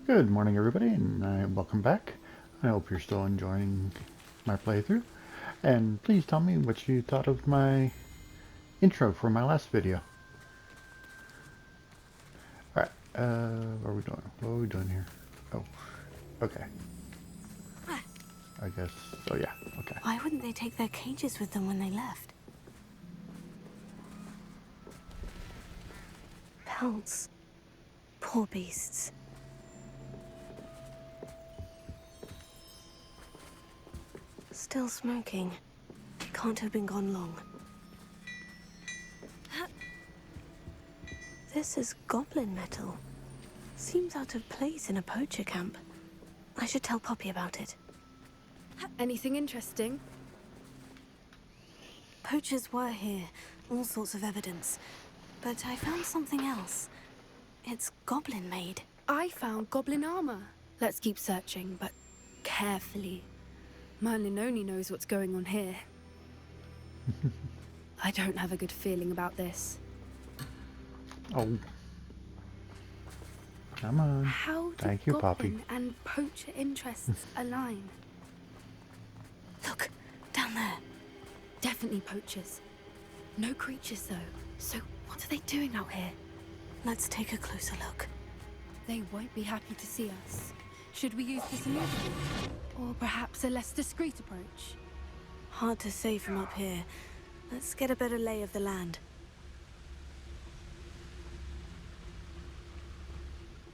Good morning, everybody, and welcome back. I hope you're still enjoying my playthrough. And please tell me what you thought of my intro for my last video. Alright, what are we doing? What are we doing here? Oh, okay. I guess, oh yeah, okay. Why wouldn't they take their cages with them when they left? Pelts. Poor beasts. Still smoking. Can't have been gone long. This is goblin metal. Seems out of place in a poacher camp. I should tell Poppy about it. Anything interesting? Poachers were here, all sorts of evidence. But I found something else. It's goblin made. I found goblin armor. Let's keep searching, but carefully. Merlin only knows what's going on here. I don't have a good feeling about this. Oh. Come on. How do Thank you, Poppy. goblin and poacher interests align? Look, down there. Definitely poachers. No creatures, though. So what are they doing out here? Let's take a closer look. They won't be happy to see us. Should we use this immediately? Or perhaps a less discreet approach? Hard to say from up here. Let's get a better lay of the land.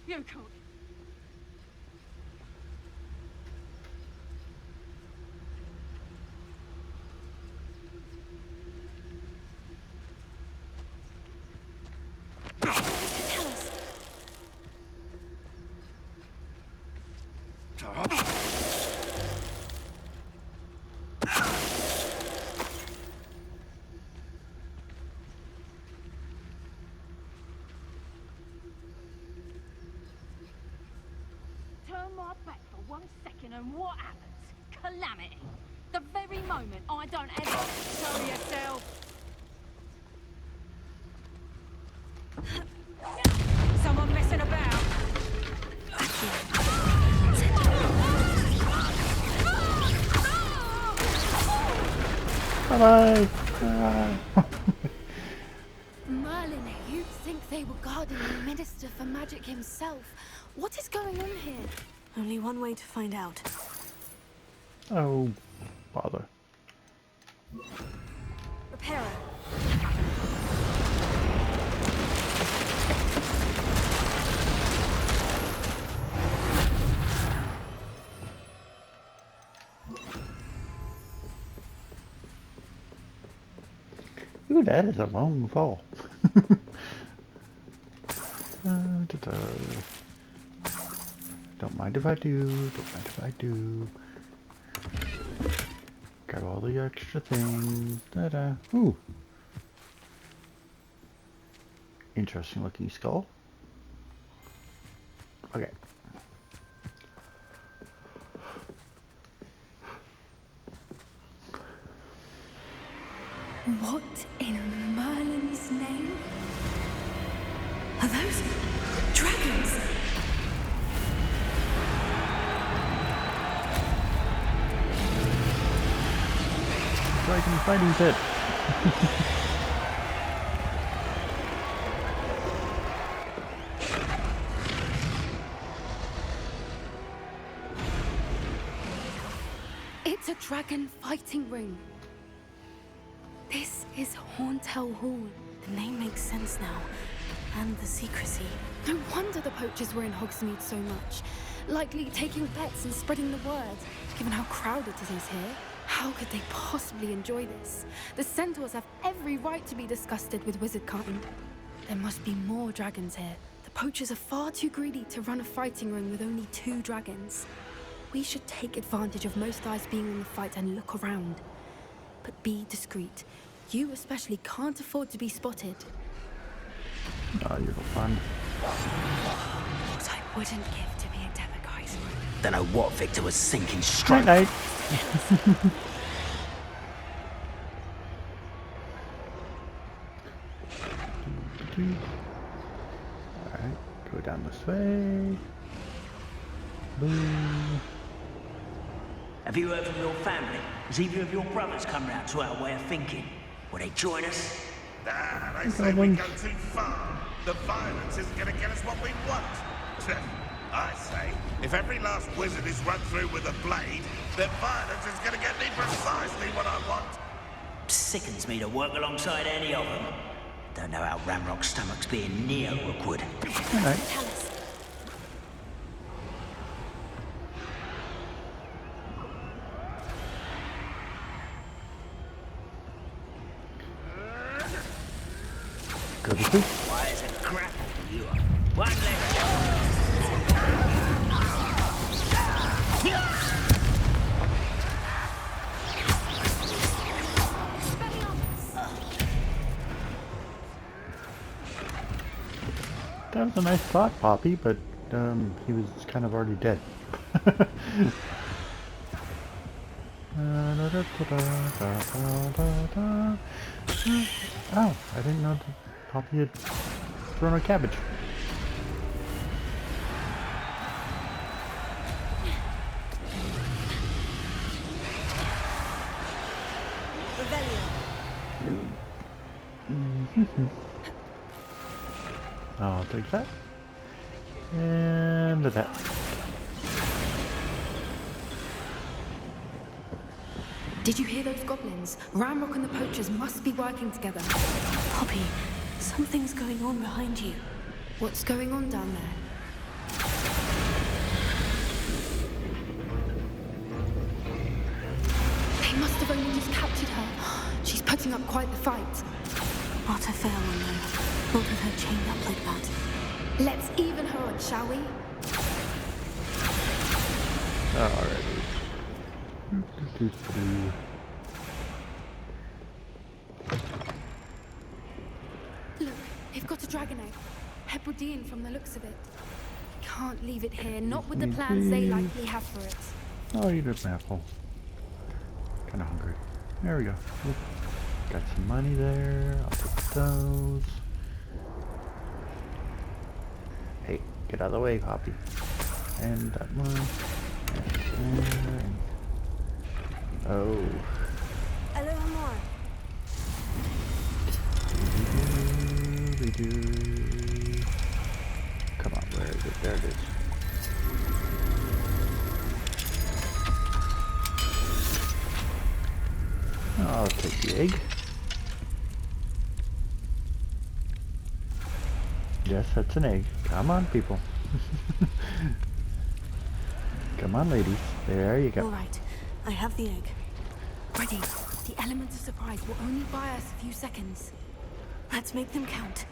You can't. Tell us. Turn my back for 1 second and what happens? Calamity. The very moment I don't ever show yourself. Someone messing about. Bye-bye! Merlin, you'd think they were guarding the Minister for Magic himself. What is going on here? Only one way to find out. Oh, bother. Repairer. Ooh, that is a long fall. Ta-ta. Don't mind if I do. Don't mind if I do. Got all the extra things. Ta-da. Ooh. Interesting looking skull. Okay. What in Merlin's name? Are those dragons? Dragon fighting pit. It's a dragon fighting ring. This is Horntail Hall. The name makes sense now. And the secrecy. No wonder the poachers were in Hogsmeade so much. Likely taking bets and spreading the word. Given how crowded it is here, how could they possibly enjoy this? The centaurs have every right to be disgusted with wizard kind. There must be more dragons here. The poachers are far too greedy to run a fighting ring with only 2 dragons. We should take advantage of most eyes being on the fight and look around. But be discreet. You especially can't afford to be spotted. Oh, you're fun. What I wouldn't give to be a demigod. Don't know what Victor was sinking straight. Night night. Alright, go down this way. Boo. Have you heard from your family? Has either of your brothers come round to our way of thinking? Will they join us? Nah, they say we go too far. The violence isn't going to get us what we want. I say, if every last wizard is run through with a blade, then violence is going to get me precisely what I want. Sickens me to work alongside any of them. Don't know how Ramrock's stomach's being near Rookwood. Alright. Tell us. Go to sleep. Why is it grapple for you? One leg. That was a nice thought, Poppy, but he was kind of already dead. Oh, I didn't know that Poppy had thrown a cabbage. I'll take that. And that. Did you hear those goblins? Ramrock and the poachers must be working together. Poppy, something's going on behind you. What's going on down there? They must have only just captured her. She's putting up quite the fight. Not a fair one, though. Not with her chained up like that. Let's even her odds, shall we? Alrighty. Look, they've got a dragon egg. Hebridean from the looks of it. Can't leave it here, not with the plans they likely have for it. Oh, you did an apple. Kind of hungry. There we go. Oop. Got some money there. I'll take those. Hey, get out of the way, Poppy. And that one. And oh. A little more. Come on, where is it? There it is. I'll take the egg. Yes, that's an egg. Come on, people. Come on, ladies. There you go. All right, I have the egg. Ready. The element of surprise will only buy us a few seconds. Let's make them count.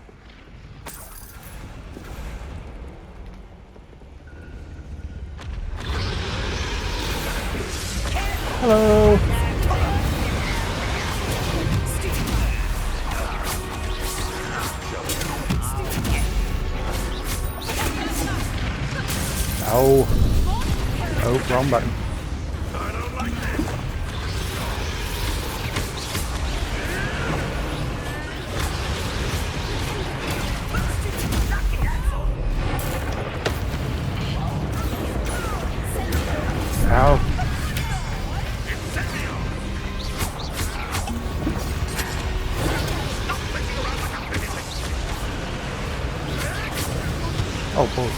Hello. Oh. Oh, wrong button. Ow. Oh, boy.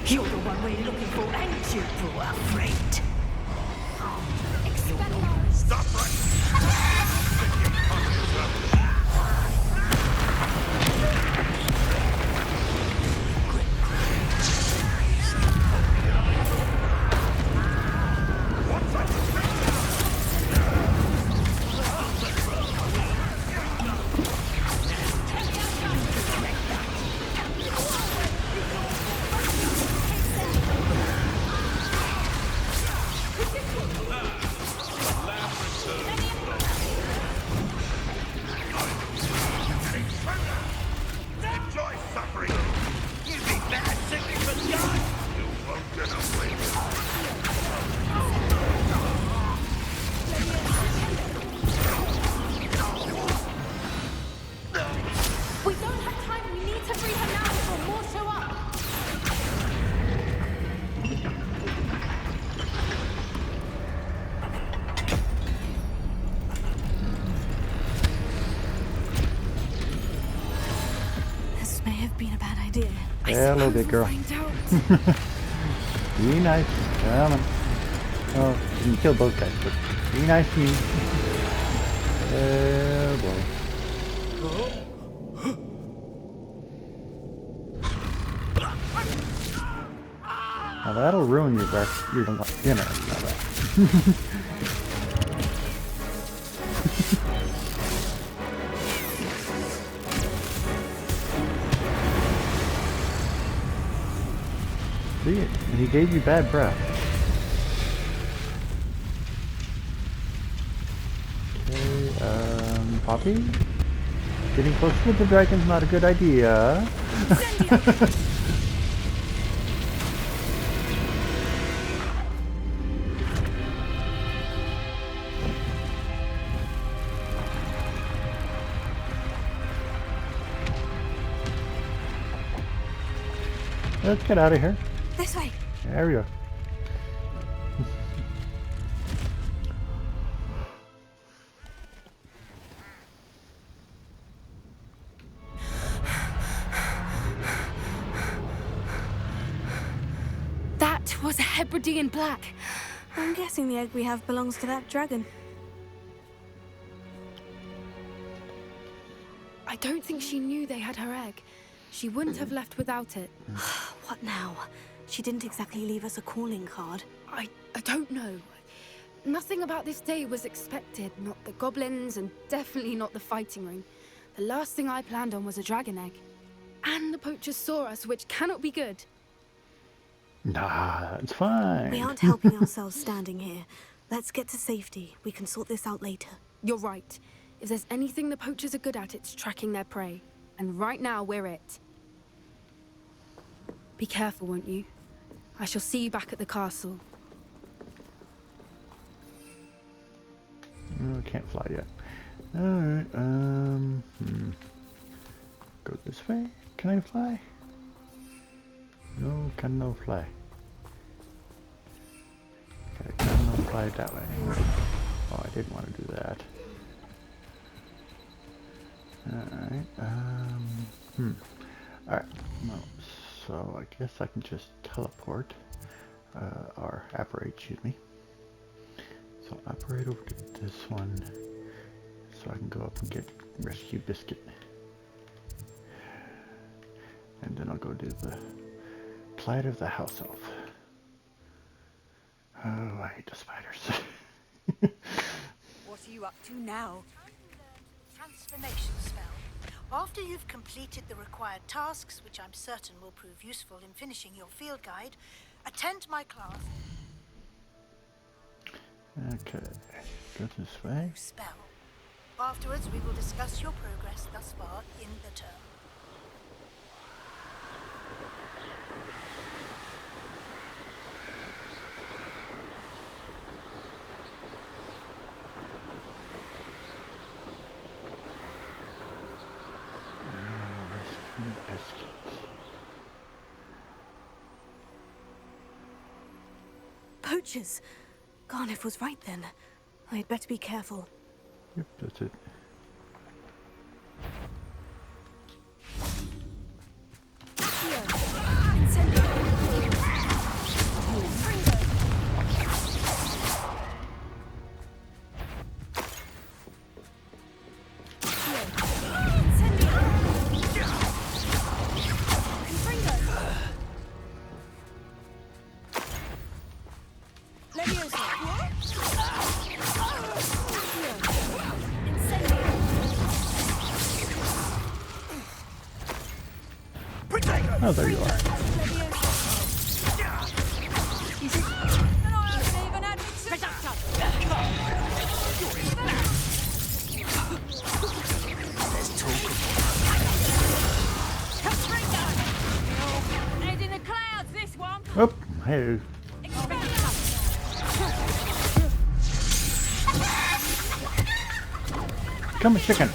You're the one we're looking for, ain't you, poor friend? Stop right. Enjoy suffering. You think that's significant, guy? You won't get away with We don't have time. We need to free her now before more show up. This may have been a bad idea. Yeah, a little bit, girl. Find out. Be nice. Come on. Oh, you can kill both guys, but be nice to me. Oh boy. Now that'll ruin your dinner. Now that. See it? And he gave you bad breath. Okay, Poppy? Getting close with the dragon's not a good idea. Let's get out of here. This way. There we go. That was a Hebridean black. I'm guessing the egg we have belongs to that dragon. I don't think she knew they had her egg. She wouldn't have left without it. What now? She didn't exactly leave us a calling card. I don't know. Nothing about this day was expected. Not the goblins, and definitely not the fighting ring. The last thing I planned on was a dragon egg. And the poachers saw us, which cannot be good. Nah, it's fine. We aren't helping ourselves standing here. Let's get to safety. We can sort this out later. You're right. If there's anything the poachers are good at, it's tracking their prey. And right now, we're it. Be careful, won't you? I shall see you back at the castle. Oh, I can't fly yet. Alright, Go this way? Can I fly? No, can no fly. Okay, can no fly that way. Oh, I didn't want to do that. Alright, Alright, no, so I guess I can just teleport, or apparate, excuse me. So I'll apparate over to this one, so I can go up and get Rescue Biscuit. And then I'll go do the Plight of the House Elf. Oh, I hate the spiders. What are you up to now? Transformation spell. After you've completed the required tasks, which I'm certain will prove useful in finishing your field guide, attend my class. Okay, go this way. Spell. Afterwards, we will discuss your progress thus far in the term. Poachers! Garniff was right then. I'd better be careful. Yep, that's it. Oh, there you are. Head in the clouds, this one. Oh, hey. Come on, chicken.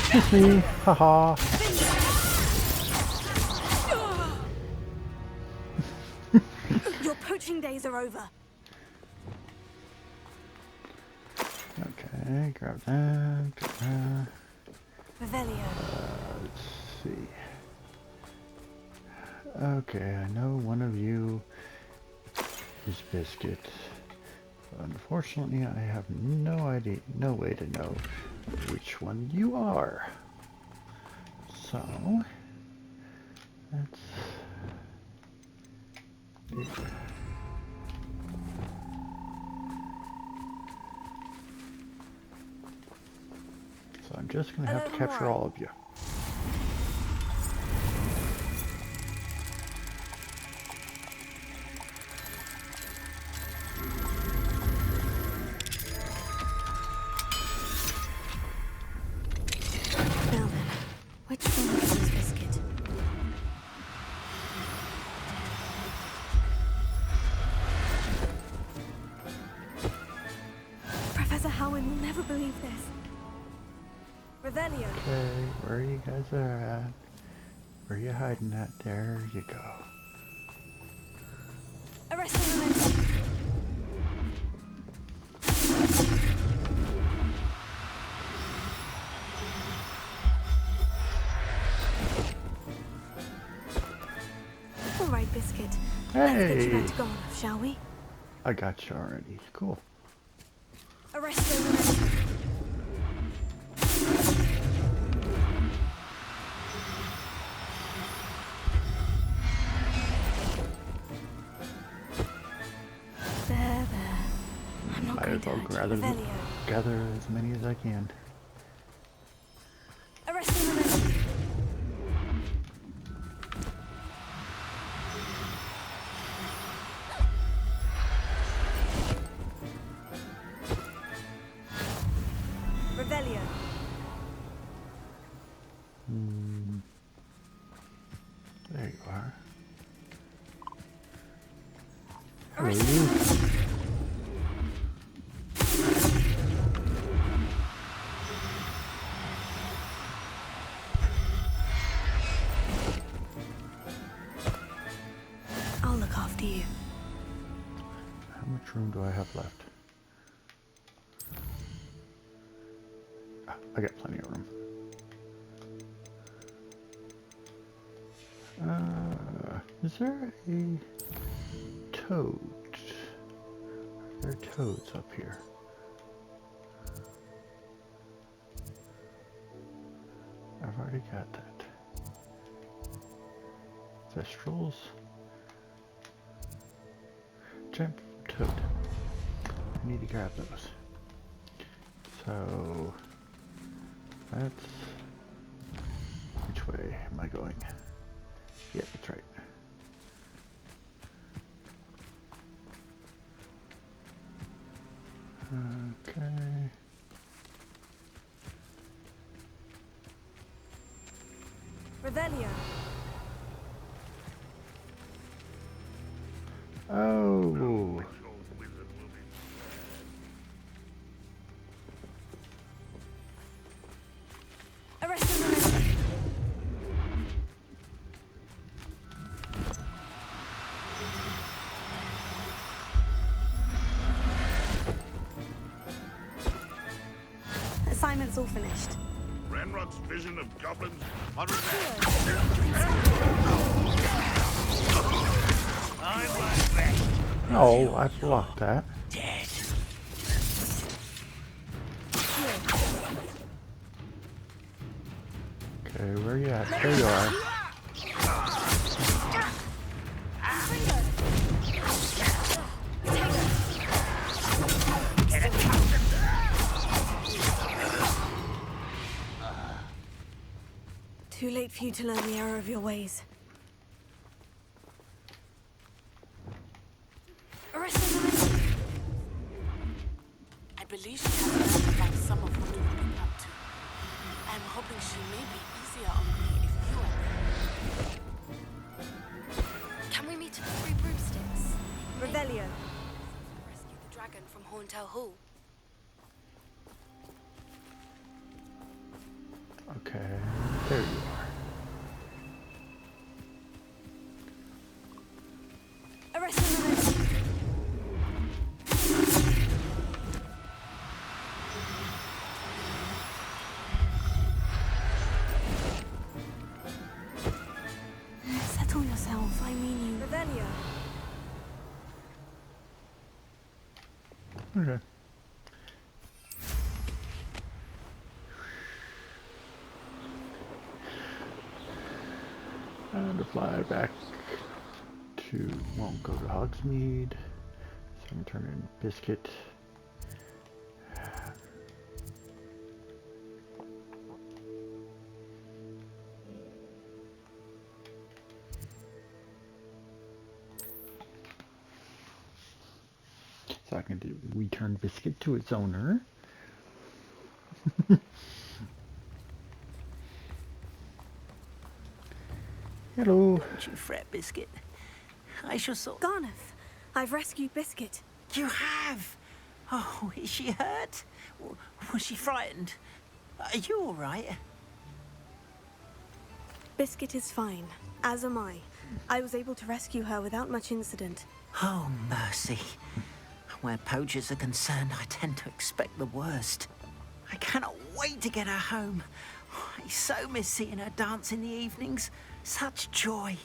Kiss me. Haha. Your poaching days are over. Okay, grab that. Grab that. Revelio. Let's see. Okay, I know one of you is Biscuit. Unfortunately, I have no idea, no way to know which one you are. So, let's do. So I'm just going to have to capture all of you. Now then, which one is this Biscuit? Professor Howard will never believe this. Revelio. Okay, where you guys are at? Where you hiding at? There you go. Arrest him. All right, Biscuit. Let's get you back to Garnoff, shall we? I got you already. Cool. Arrest him. There. I'm not Might going as to well hurt you. Revelio. gather as many as I can. Arrest him. Revelio. There you are. Arrest Hello. him. I'll look after you. How much room do I have left? I got plenty of room. Is there a toad? Are there toads up here? I've already got that. Thestrals. Giant toad. I need to grab those. So that's which way am I going? Yeah, that's right. Okay. Revelio. Oh. Arrest him. Assignment's all finished. Renrock's vision of goblins. Oh, I blocked that. Dead. Okay, where you at? There you are. Too late for you to learn the error of your ways. I believe she has learned about some of what we've been up to. I'm hoping she may be easier on me if you are there. Can we meet at the Three Broomsticks? Revelio. Rescue the dragon from Horntail Hall. Okay, there you are. Arrest him. Settle yourself, I mean you. Revelio. Okay. And to fly back to, won't go to Hogsmeade. So I'm gonna turn in Biscuit. So I can do return Biscuit to its owner. Hello. Don't you fret, Biscuit. I shall sort... Garneth, I've rescued Biscuit. You have? Oh, is she hurt? Was she frightened? Are you all right? Biscuit is fine, as am I. I was able to rescue her without much incident. Oh, mercy. Where poachers are concerned, I tend to expect the worst. I cannot wait to get her home. I so miss seeing her dance in the evenings. Such joy.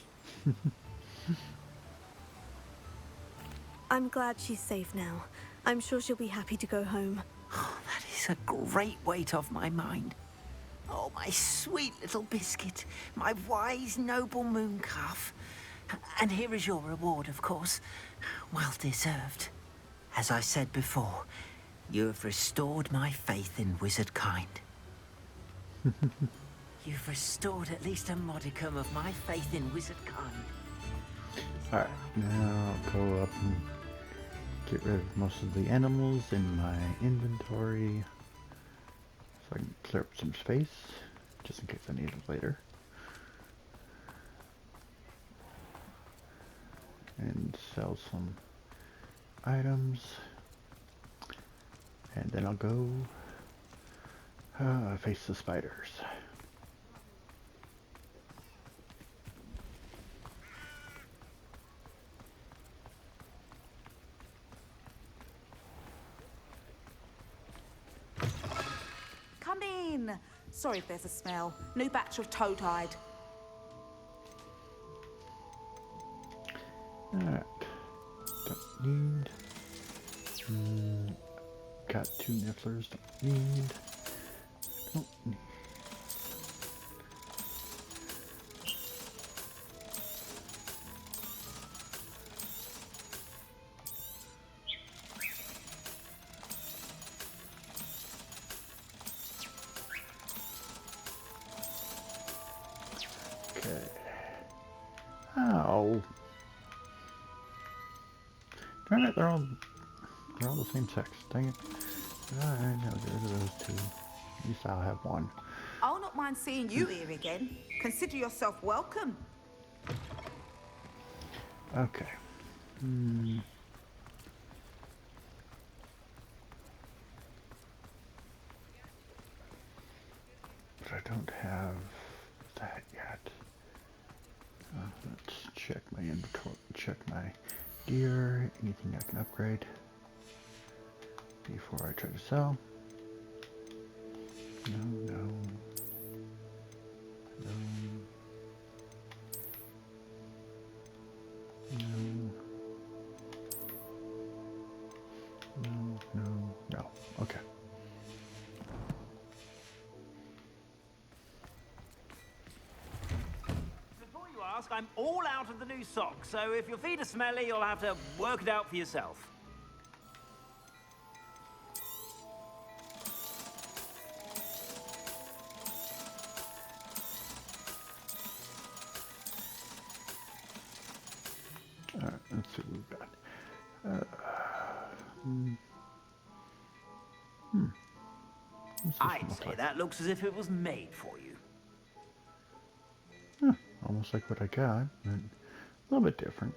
I'm glad she's safe now. I'm sure she'll be happy to go home. Oh, that is a great weight off my mind. Oh, my sweet little Biscuit, my wise, noble moon calf. And here is your reward, of course. Well deserved. As I said before, you have restored my faith in wizard kind. You've restored at least a modicum of my faith in wizard kind. Alright, now I'll go up and get rid of most of the animals in my inventory. So I can clear up some space, just in case I need it later. And sell some items. And then I'll go face the spiders. Come in. Sorry if there's a smell. New batch of toad-hide. Alright. Don't need. Got 2 nifflers. Don't need. Don't need. Okay. Ow. Darn it, they're all the same sex. Dang it. Alright, now get rid of those 2. At least I'll have 1. I'll not mind seeing you here again. Consider yourself welcome. Okay. But I don't have that yet. Let's check my inventory, check my gear, anything I can upgrade before I try to sell. No. Okay. Before you ask, I'm all out of the new socks, so if your feet are smelly, you'll have to work it out for yourself. see what we've got. What's this I'd one look say like? that looks as if it was made for you. Huh, almost like what I got, but a little bit different.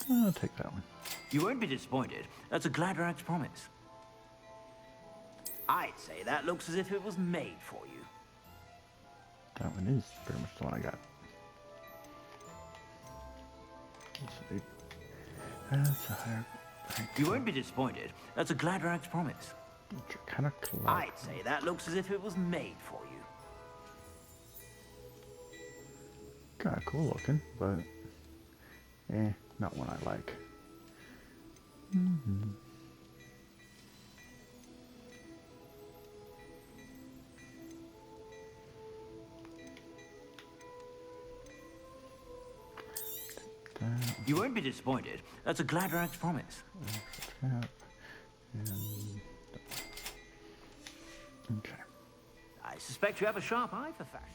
I'll take that one. You won't be disappointed. That's a Gladrax promise. I'd say that looks as if it was made for you. That one is pretty much the one I got. Let's see. That's a higher rank. You won't be disappointed. That's a Gladrax promise. Kind of close. I'd say that looks as if it was made for you. Kind of cool looking, but not one I like. You won't be disappointed. That's a Gladrax promise. And okay. I suspect you have a sharp eye for fashion.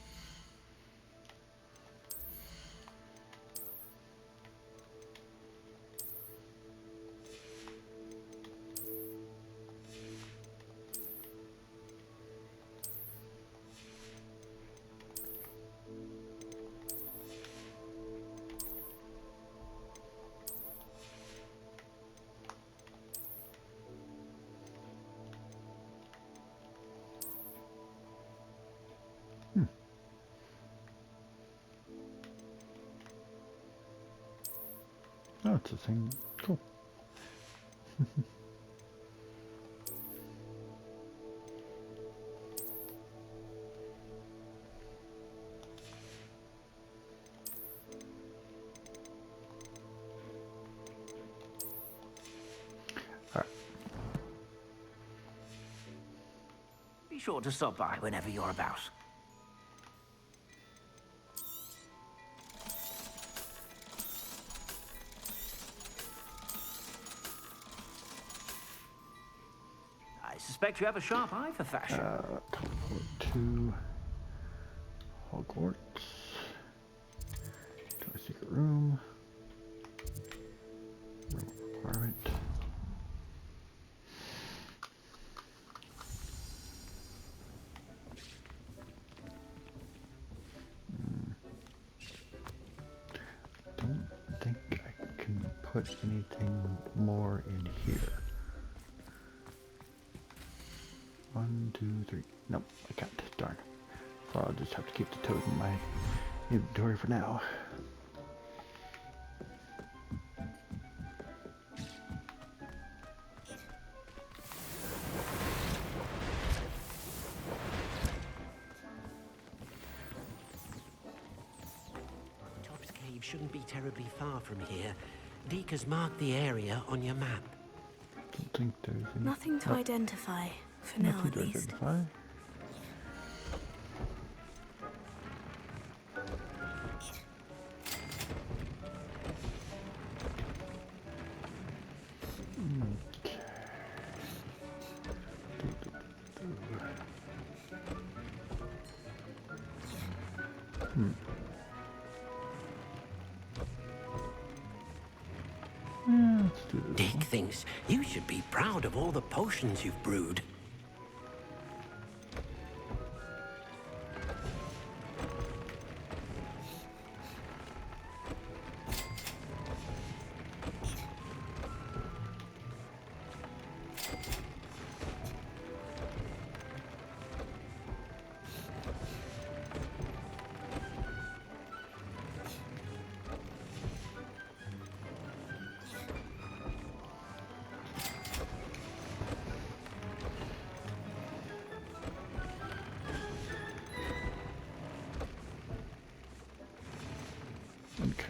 Oh, it's a thing. Cool. All right. Be sure to stop by whenever you're about. I suspect you have a sharp eye for fashion. Teleport to Hogwarts. To a secret room. Room requirement. Don't think I can put anything more in here. 1, 2, 3. Nope, I can't. Darn. So I'll just have to keep the toad in my inventory for now. Todd's Cave shouldn't be terribly far from here. Deke has marked the area on your map. Don't think there's any... Nothing to identify, for now nothing at to least. identify. Let's do this. Deke thinks you should be proud of all the potions you've brewed. Okay.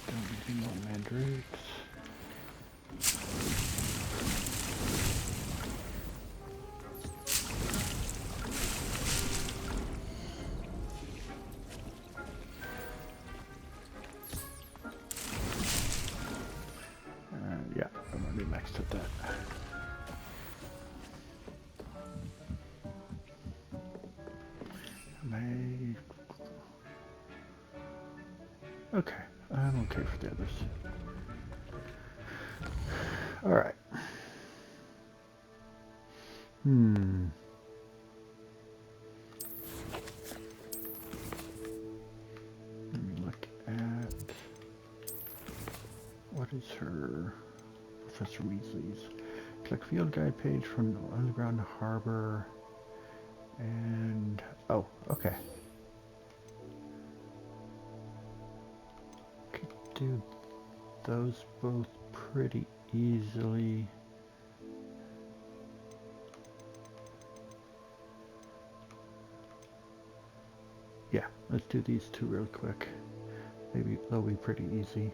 Don't need any more mandrakes. maxed at that. Okay, I'm okay for the others. Alright. Let me look at what is her Professor Weasley's. Click field guide page from the Underground Harbor and oh, okay. Could do those both pretty easily. Yeah, let's do these two real quick. Maybe they'll be pretty easy.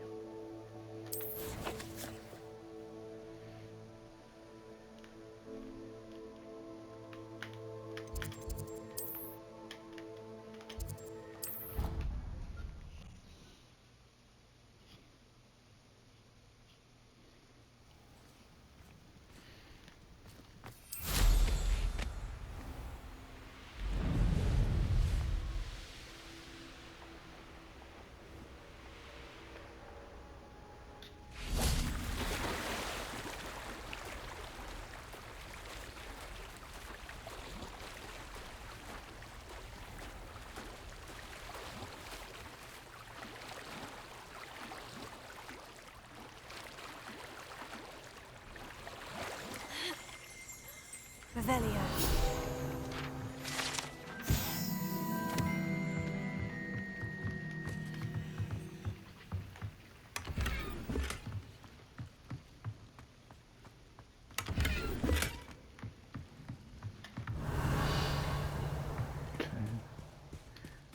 Revelio.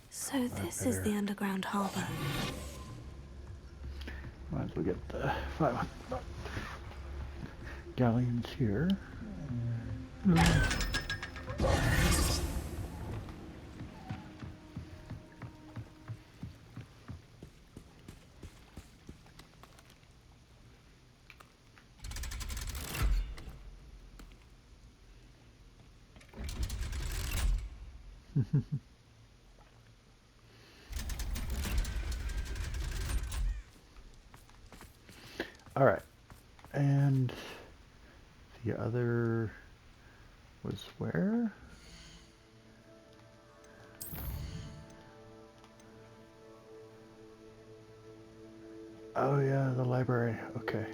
So this is the underground harbor. Might as well get the 5 galleons here. All right, and the other was where? Oh yeah, the library. Okay,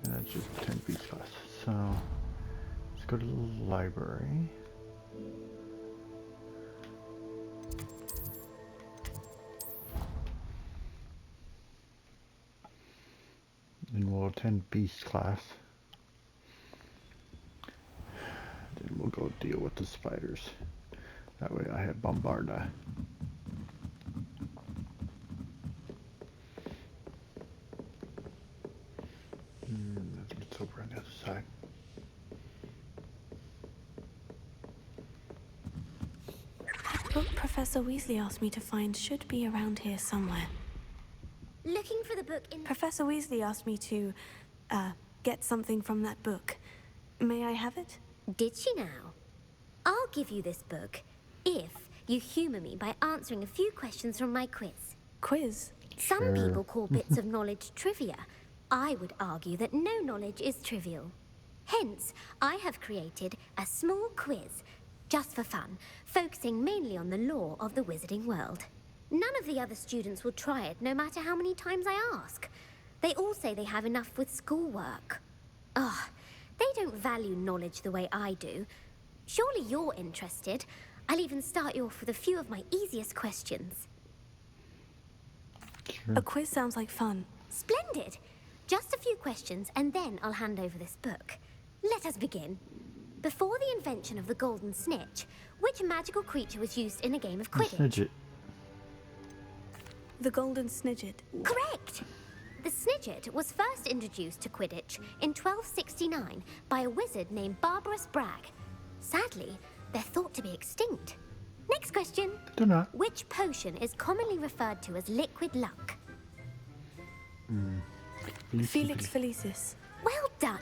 and that's just 10 piece class. So let's go to the library. And we'll attend Beast class. Then we'll go deal with the spiders. That way I have Bombarda. It's over on the other side. The book Professor Weasley asked me to find should be around here somewhere. Looking for the book in... Professor Weasley asked me to, get something from that book. May I have it? Did she now? I'll give you this book, if you humor me by answering a few questions from my quiz. Quiz? Some people call bits of knowledge trivia. I would argue that no knowledge is trivial. Hence, I have created a small quiz, just for fun, focusing mainly on the lore of the wizarding world. None of the other students will try it, no matter how many times I ask. They all say they have enough with schoolwork. Ugh, they don't value knowledge the way I do. Surely you're interested. I'll even start you off with a few of my easiest questions. Sure. A quiz sounds like fun. Splendid! Just a few questions, and then I'll hand over this book. Let us begin. Before the invention of the golden snitch, which magical creature was used in a game of Quidditch? Snidget. The golden snidget. Correct! The snidget was first introduced to Quidditch in 1269 by a wizard named Barbarous Bragg. Sadly, they're thought to be extinct. Next question. They're not. Which potion is commonly referred to as liquid luck? Felix Felicis. Well done.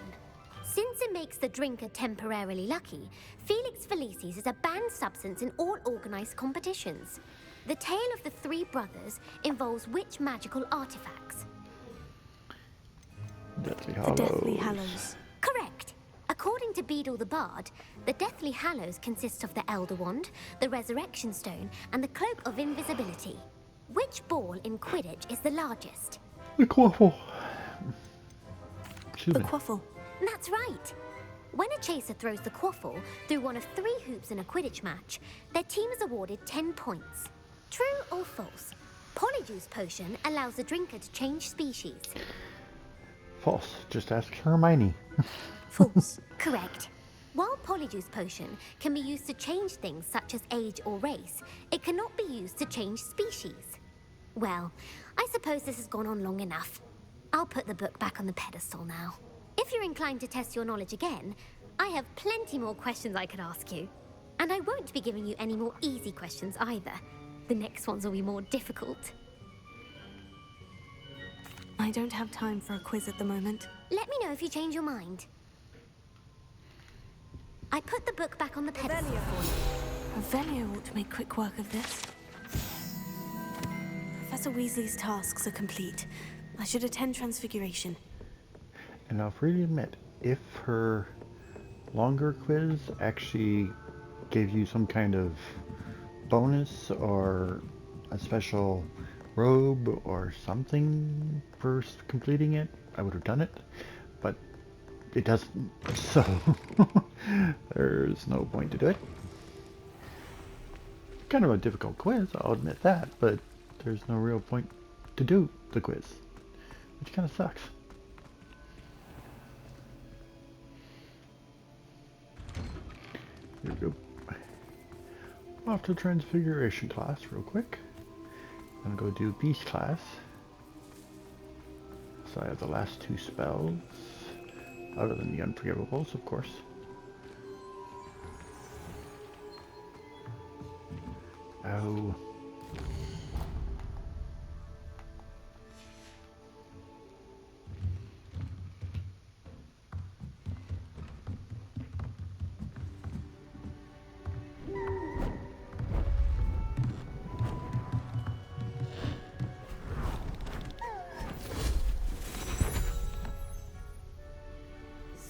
Since it makes the drinker temporarily lucky, Felix Felicis is a banned substance in all organized competitions. The tale of the three brothers involves which magical artifacts? Deathly The Hallows. Deathly Hallows. Correct. According to Beadle the Bard, the Deathly Hallows consists of the Elder Wand, the Resurrection Stone, and the Cloak of Invisibility. Which ball in Quidditch is the largest? The quaffle. Excuse The me. quaffle. That's right. When a chaser throws the quaffle through one of 3 hoops in a Quidditch match, their team is awarded 10 points. True or false? Polyjuice Potion allows the drinker to change species. False. Just ask Hermione. False. Correct. While Polyjuice Potion can be used to change things such as age or race, it cannot be used to change species. Well, I suppose this has gone on long enough. I'll put the book back on the pedestal now. If you're inclined to test your knowledge again, I have plenty more questions I could ask you. And I won't be giving you any more easy questions either. The next ones will be more difficult. I don't have time for a quiz at the moment. Let me know if you change your mind. I put the book back on the pedestal for you. Revelio ought to make quick work of this. Professor Weasley's tasks are complete. I should attend Transfiguration. And I'll freely admit, if her longer quiz actually gave you some kind of bonus or a special robe or something for completing it, I would have done it. But it doesn't, so there's no point to do it. Kind of a difficult quiz, I'll admit that, but there's no real point to do the quiz, which kind of sucks. Here we go. Off to Transfiguration class real quick. I'm gonna go do Beast class. So I have the last 2 spells, other than the Unforgivables, of course. Oh.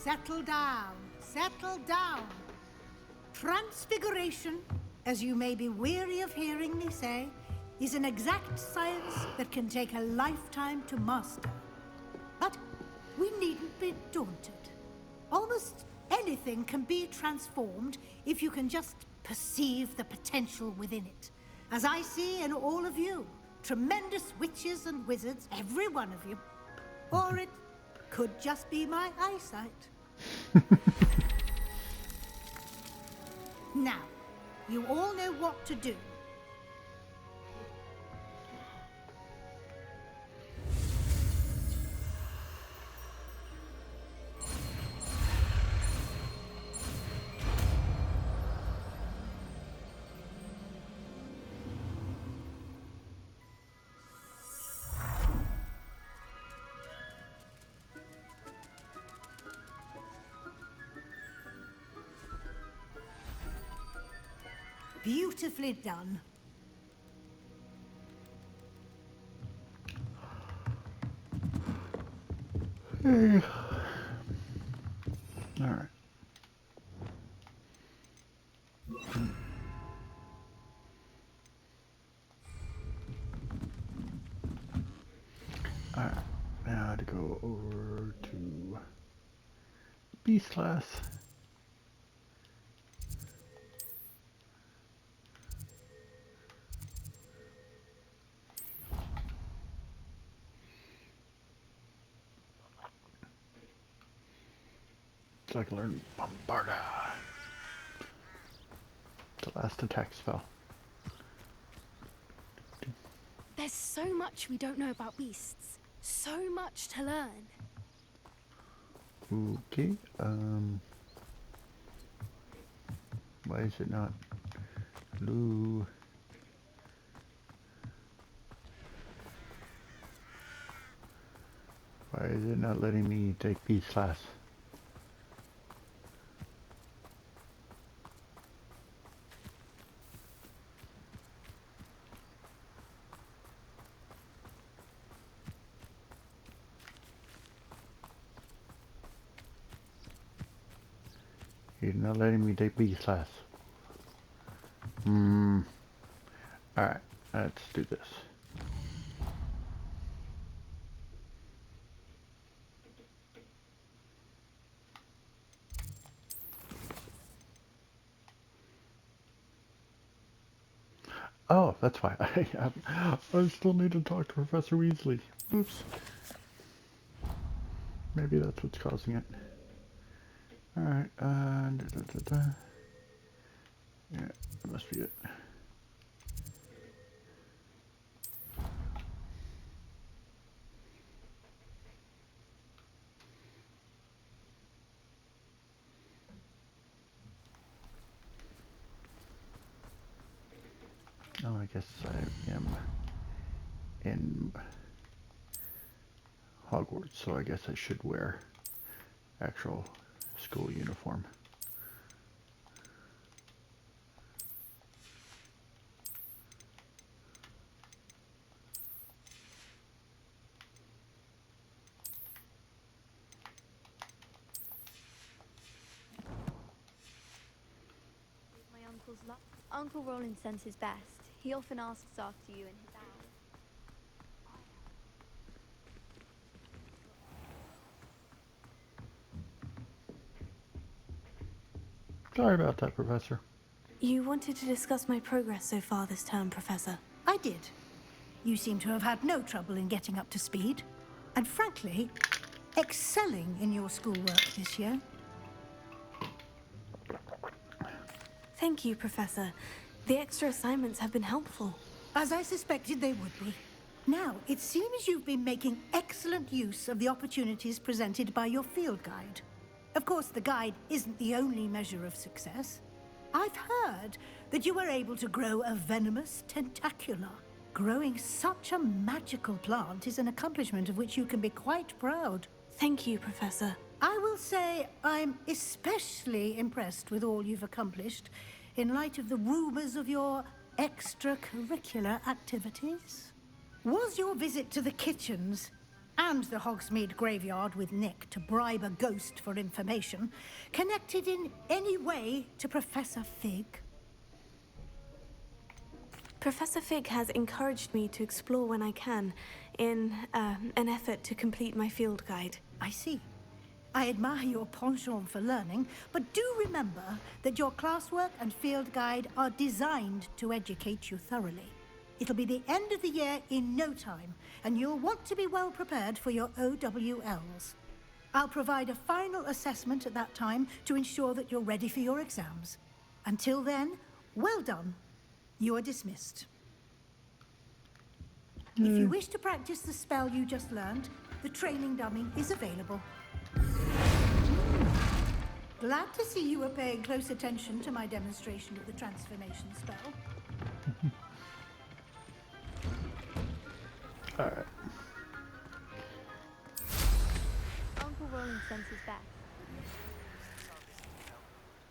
Settle down, settle down. Transfiguration, as you may be weary of hearing me say, is an exact science that can take a lifetime to master. But we needn't be daunted. Almost anything can be transformed if you can just perceive the potential within it. As I see in all of you, tremendous witches and wizards, every one of you. Or it could just be my eyesight. Now, you all know what to do. Beautifully done. Hey. All right. All right. Now to go over to Beast class. So I can learn Bombarda. The last attack spell. There's so much we don't know about beasts. So much to learn. Okay, why is it not blue? Why is it not letting me take B's class? You're not letting me take B's class. Alright, let's do this. Oh, that's why. I still need to talk to Professor Weasley. Oops. Maybe that's what's causing it. Alright, yeah, that must be it. Oh, I guess I am in Hogwarts, so I guess I should wear actual school uniform. My uncle's luck. Uncle Roland sends his best. He often asks after you in his hours. Sorry about that, Professor. You wanted to discuss my progress so far this term, Professor. I did. You seem to have had no trouble in getting up to speed. And frankly, excelling in your schoolwork this year. Thank you, Professor. The extra assignments have been helpful. As I suspected they would be. Now, it seems you've been making excellent use of the opportunities presented by your field guide. Of course, the guide isn't the only measure of success. I've heard that you were able to grow a venomous tentacula. Growing such a magical plant is an accomplishment of which you can be quite proud. Thank you, Professor. I will say I'm especially impressed with all you've accomplished in light of the rumors of your extracurricular activities. Was your visit to the kitchens and the Hogsmeade graveyard with Nick to bribe a ghost for information connected in any way to Professor Fig? Professor Fig has encouraged me to explore when I can in an effort to complete my field guide. I see. I admire your penchant for learning, but do remember that your classwork and field guide are designed to educate you thoroughly. It'll be the end of the year in no time, and you'll want to be well prepared for your OWLs. I'll provide a final assessment at that time to ensure that you're ready for your exams. Until then, well done. You are dismissed. If you wish to practice the spell you just learned, the training dummy is available. Glad to see you were paying close attention to my demonstration of the transformation spell. Alright. Uncle Roland sends his best.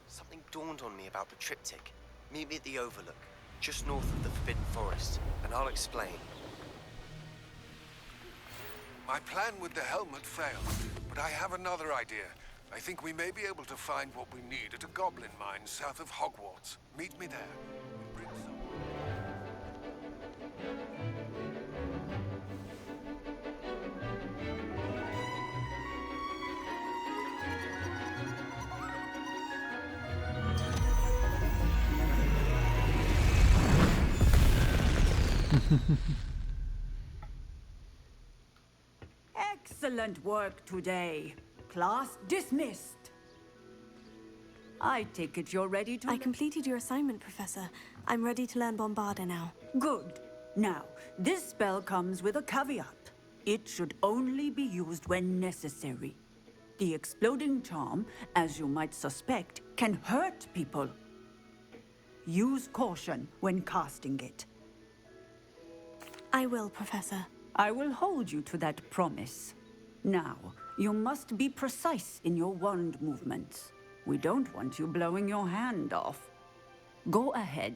Something dawned on me about the triptych. Meet me at the Overlook, just north of the Forbidden Forest, and I'll explain. My plan with the helmet failed, but I have another idea. I think we may be able to find what we need at a goblin mine south of Hogwarts. Meet me there. Bring some. Excellent work today. Class dismissed. I take it you're ready to... I completed your assignment, Professor. I'm ready to learn Bombarda now. Good. Now, this spell comes with a caveat. It should only be used when necessary. The exploding charm, as you might suspect, can hurt people. Use caution when casting it. I will, Professor. I will hold you to that promise. Now, you must be precise in your wand movements. We don't want you blowing your hand off. Go ahead.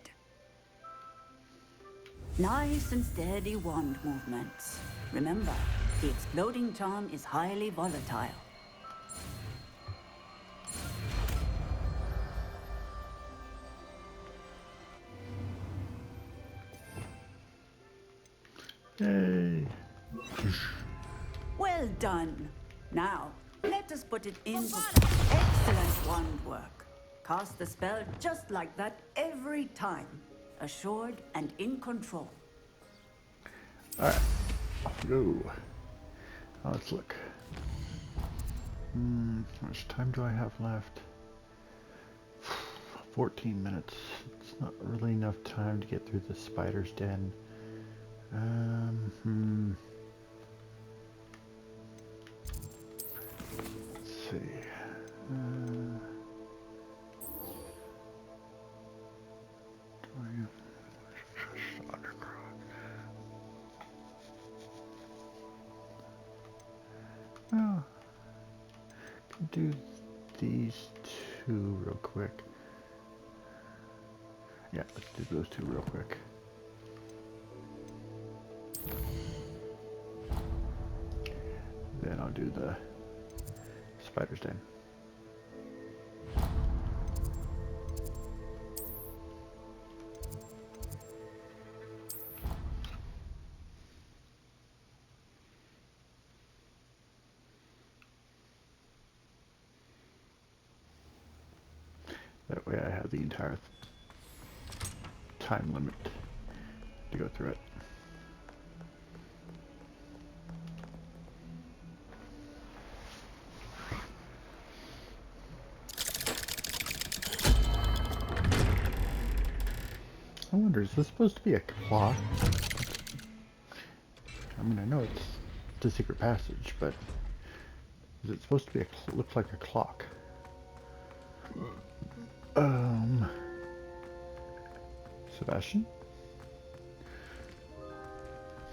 Nice and steady wand movements. Remember, the exploding charm is highly volatile. Yay! Well done. Now, let us put it into excellent wand work. Cast the spell just like that every time. Assured and in control. Alright, off we go. Now let's look. How much time do I have left? 14 minutes. It's not really enough time to get through the spider's den. Let's see. Oh, can do these two real quick. Yeah, let's do those two real quick. Then I'll do the spider's den. That way I have the entire time limit to go through it. I wonder, is this supposed to be a clock? I mean, I know it's the secret passage, but is it supposed to be look like a clock? Sebastian?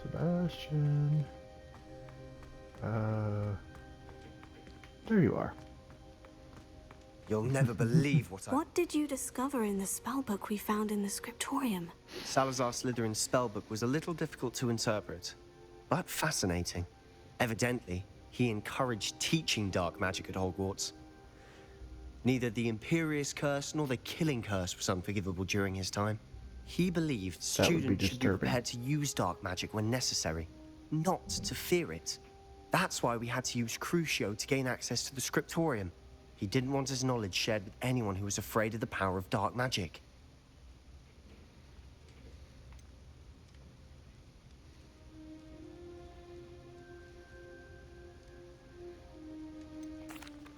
Sebastian? There you are. You'll never believe what I... What did you discover in the spellbook we found in the scriptorium? Salazar Slytherin's spellbook was a little difficult to interpret, but fascinating. Evidently, he encouraged teaching dark magic at Hogwarts. Neither the Imperious Curse nor the Killing Curse was unforgivable during his time. He believed students should be prepared to use dark magic when necessary, not to fear it. That's why we had to use Crucio to gain access to the scriptorium. He didn't want his knowledge shared with anyone who was afraid of the power of dark magic.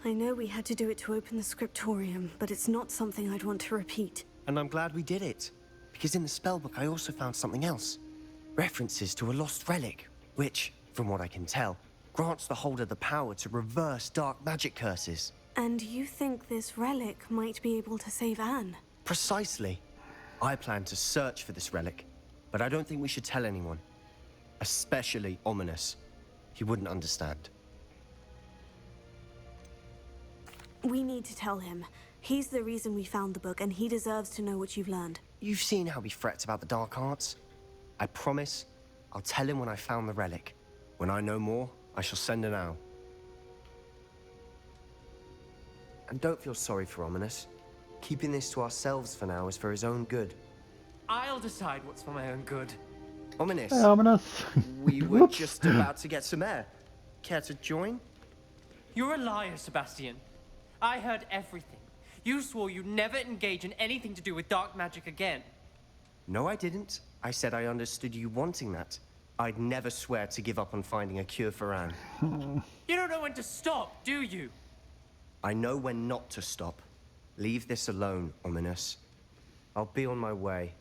I know we had to do it to open the scriptorium, but it's not something I'd want to repeat. And I'm glad we did it, because in the spellbook I also found something else. References to a lost relic, which, from what I can tell, grants the holder the power to reverse dark magic curses. And you think this relic might be able to save Anne? Precisely. I plan to search for this relic, but I don't think we should tell anyone. Especially Ominous. He wouldn't understand. We need to tell him. He's the reason we found the book, and he deserves to know what you've learned. You've seen how he frets about the dark arts. I promise, I'll tell him when I found the relic. When I know more, I shall send an owl. And don't feel sorry for Ominous. Keeping this to ourselves for now is for his own good. I'll decide what's for my own good. Ominous. Hey, Ominous. We were just about to get some air. Care to join? You're a liar, Sebastian. I heard everything. You swore you'd never engage in anything to do with dark magic again. No, I didn't. I said I understood you wanting that. I'd never swear to give up on finding a cure for Anne. You don't know when to stop, do you? I know when not to stop. Leave this alone, Ominous. I'll be on my way.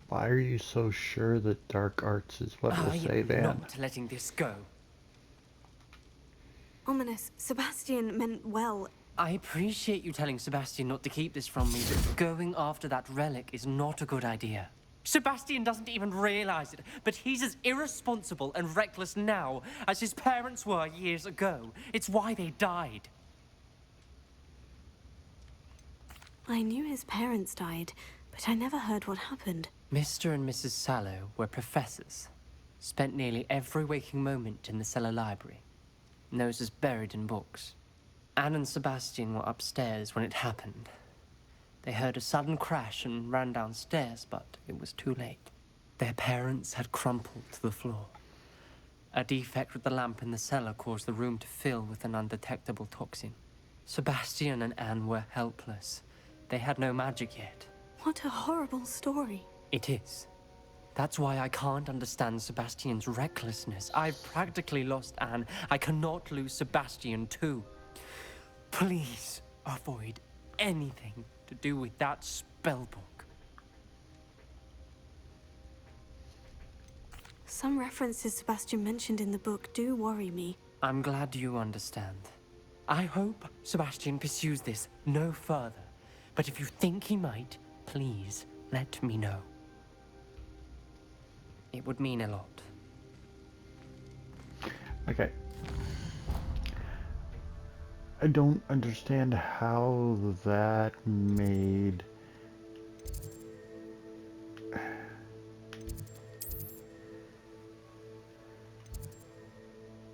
Why are you so sure that dark arts is what will save Anne? I'm not letting this go. Ominous, Sebastian meant well. I appreciate you telling Sebastian not to keep this from me, but going after that relic is not a good idea. Sebastian doesn't even realize it, but he's as irresponsible and reckless now as his parents were years ago. It's why they died. I knew his parents died, but I never heard what happened. Mr. and Mrs. Sallow were professors. Spent nearly every waking moment in the cellar library. Noses buried in books. Anne and Sebastian were upstairs when it happened. They heard a sudden crash and ran downstairs, but it was too late. Their parents had crumpled to the floor. A defect with the lamp in the cellar caused the room to fill with an undetectable toxin. Sebastian and Anne were helpless. They had no magic yet. What a horrible story. It is. That's why I can't understand Sebastian's recklessness. I've practically lost Anne. I cannot lose Sebastian too. Please avoid anything to do with that spellbook. Some references Sebastian mentioned in the book do worry me. I'm glad you understand. I hope Sebastian pursues this no further. But if you think he might, please let me know. It would mean a lot. Okay. I don't understand how that made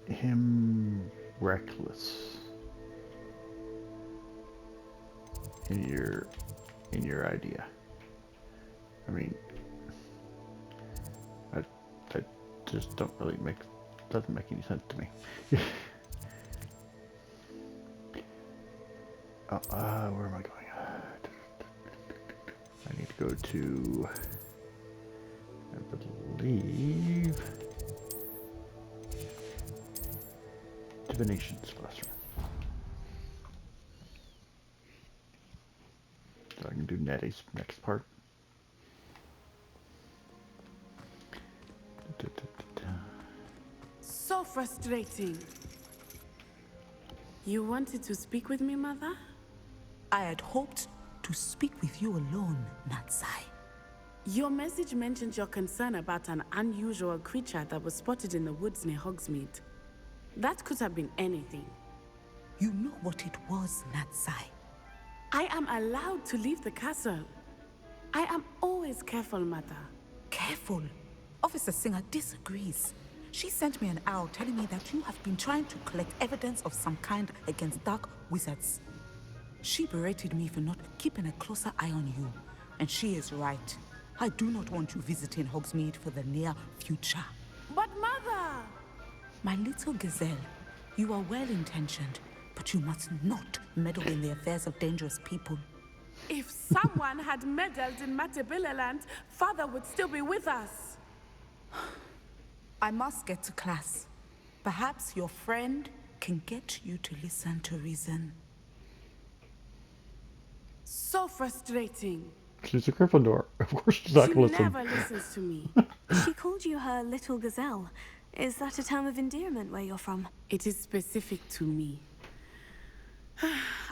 him reckless in your idea. I mean, that just doesn't make any sense to me. Where am I going? I need to go to, I believe, divination's classroom. So I can do Nettie's next part. So frustrating. You wanted to speak with me, Mother? I had hoped to speak with you alone, Natsai. Your message mentioned your concern about an unusual creature that was spotted in the woods near Hogsmeade. That could have been anything. You know what it was, Natsai. I am allowed to leave the castle. I am always careful, Mother. Careful? Officer Singer disagrees. She sent me an owl telling me that you have been trying to collect evidence of some kind against dark wizards. She berated me for not keeping a closer eye on you. And she is right. I do not want you visiting Hogsmeade for the near future. But Mother! My little gazelle, you are well-intentioned, but you must not meddle in the affairs of dangerous people. If someone had meddled in Matabeleland, Father would still be with us. I must get to class. Perhaps your friend can get you to listen to reason. So frustrating. She's a Gryffindor. Of course she's not going to listen. She never listens to me. She called you her little gazelle. Is that a term of endearment where you're from? It is specific to me.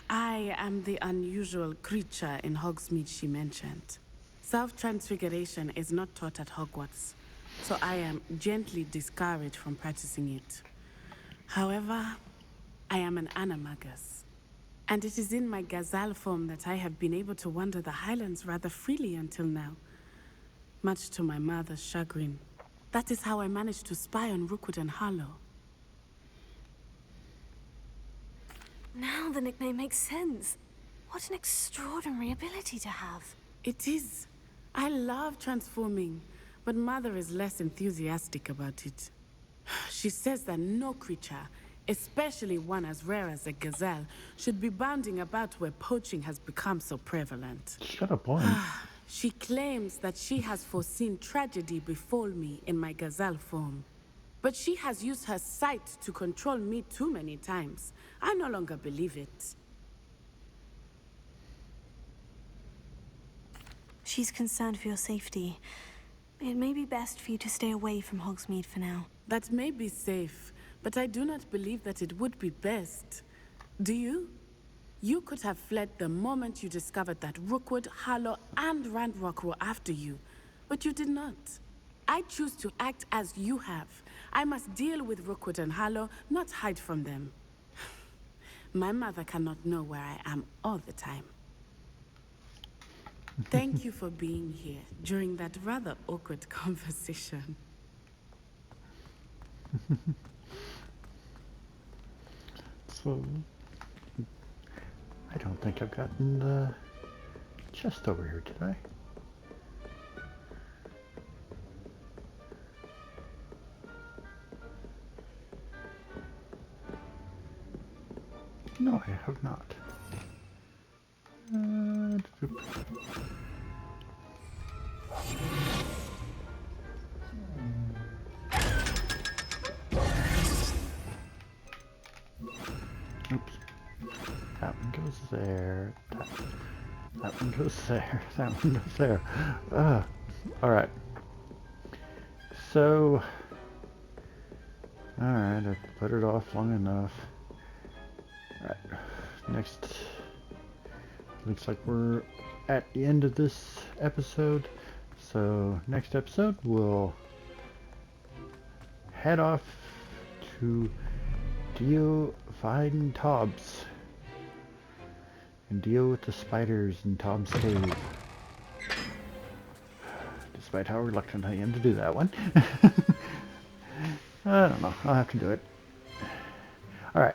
I am the unusual creature in Hogsmeade she mentioned. Self-transfiguration is not taught at Hogwarts, so I am gently discouraged from practicing it. However, I am an animagus, and it is in my gazelle form that I have been able to wander the Highlands rather freely until now, much to my mother's chagrin. That is how I managed to spy on Rookwood and Harlow. Now the nickname makes sense. What an extraordinary ability to have. It is. I love transforming, but Mother is less enthusiastic about it. She says that no creature, especially one as rare as a gazelle, should be bounding about where poaching has become so prevalent. Shut up, point. She claims that she has foreseen tragedy befall me in my gazelle form. But she has used her sight to control me too many times. I no longer believe it. She's concerned for your safety. It may be best for you to stay away from Hogsmeade for now. That may be safe, but I do not believe that it would be best. Do you? You could have fled the moment you discovered that Rookwood, Harlow, and Randrock were after you. But you did not. I choose to act as you have. I must deal with Rookwood and Harlow, not hide from them. My mother cannot know where I am all the time. Thank you for being here during that rather awkward conversation. So, I don't think I've gotten the chest over here, did I? No, I have not. Oops. That one goes there. That one goes there. That one goes there. Alright. So, alright, I put it off long enough. Alright, next, looks like we're at the end of this episode. So, next episode, we'll head off to find Tobbs and deal with the spiders in Tobbs' cave. Despite how reluctant I am to do that one. I don't know. I'll have to do it. Alright.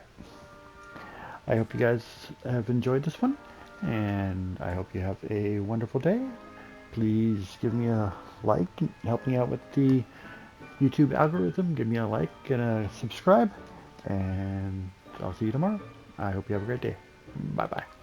I hope you guys have enjoyed this one, and I hope you have a wonderful day. Please give me a like and help me out with the YouTube algorithm. Give me a like and a subscribe, and I'll see you tomorrow. I hope you have a great day. Bye-bye.